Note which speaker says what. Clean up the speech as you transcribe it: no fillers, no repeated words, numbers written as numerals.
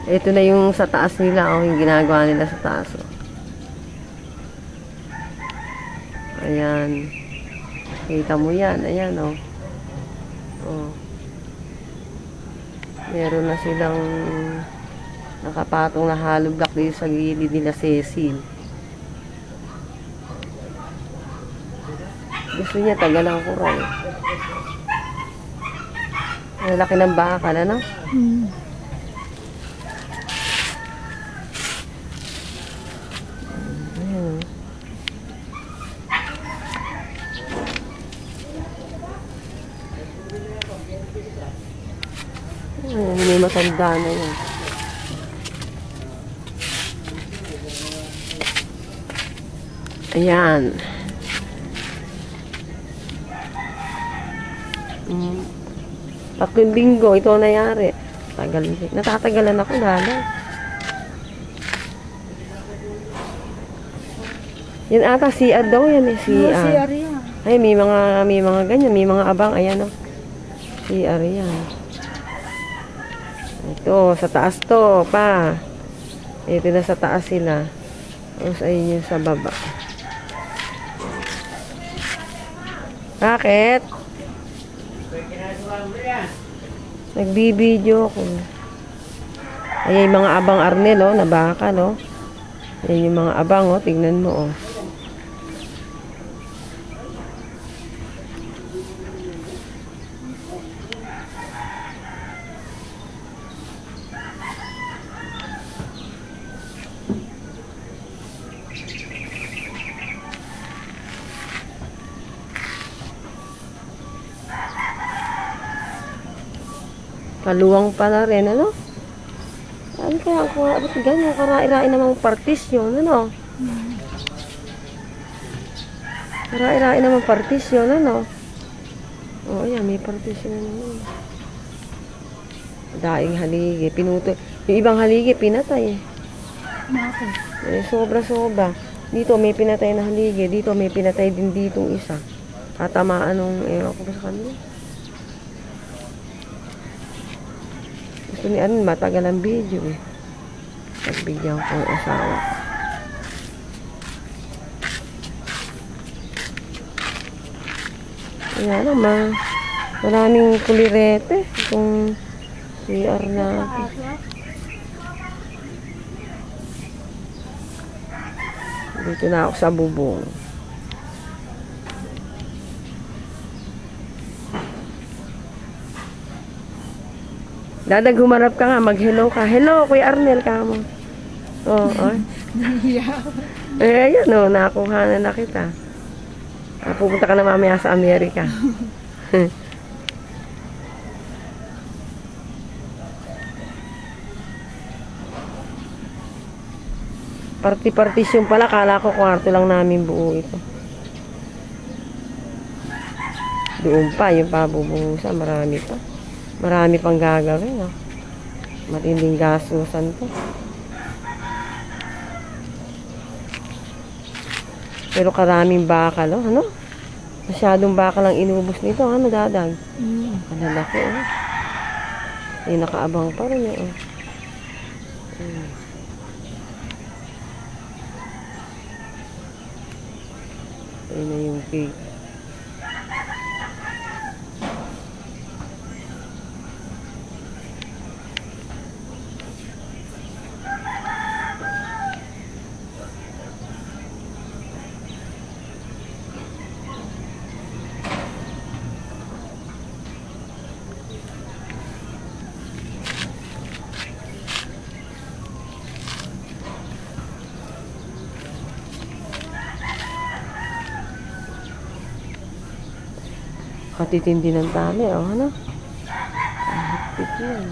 Speaker 1: Ito na yung sa taas nila, oh, yung ginagawa nila sa taas. Oh. Ayan. Kita mo yan, ayan, oh. Oh. Meron na silang nakapatong na hollow block dito sa gilid nila Cecil. Gusto niya tagalang kuray. Ang laki ng bakal, ano? Ayan. Ayan, may matanda na yan. Ayan. Tatlong linggo, ito ang nangyari. Natatagalan ako lalo. Yan ata, CR daw yan eh, CR.
Speaker 2: CR yan.
Speaker 1: Ay, may mga ganyan, may mga abang, ayan o. CR yan. Ito, sa taas to, pa. Ito na sa taas sila. Tapos ayun yung sa baba. Bakit? Nagbibideo ko. Ayan yung mga abang arnel, oh, na bakal, oh. Ayan yung mga abang, oh, tignan mo, oh. Kaluwang pala rin, ano? Ano kaya ako, ba't ganyan, karai-rai namang partisyon, ano? Karai-rai namang partisyon, ano? Oo, yan, may partisyon naman. Daing haligi, pinuto. Yung ibang haligi, pinatay.
Speaker 2: Bakit?
Speaker 1: Sobra-sobra. Dito may pinatay na haligi, dito may pinatay din ditong isa. Tatamaan nung, ewan ko ba sa kanila. Gusto ni Anin, matagal ang video eh. Pagbigyan ko ang asawa. Ayan naman. Maraming kulirete. Itong CR natin. Dito na ako sa bubong. Dadag, humarap ka nga, mag-hello ka. Hello, Kuya Arnel ka mo. Oo, oh. Eh, ayun o, nakuha na kita. Pupunta ka na mamaya sa Amerika. Party-partisyon pala, kala ko kwarto lang namin buo ito. Doon pa, yung pabubuhusan, marami pa. Marami pang gagawin, no? Matinding gastusan to. Pero karaming bakal, oh, ano? Masyadong bakal ang inubos nito, ano, Dadag? Ang lalaki, oh. Ay, nakaabang pa rin, oh. Ayun na yung cake. Katitindi ng tali, oh, ano? Kahit yan.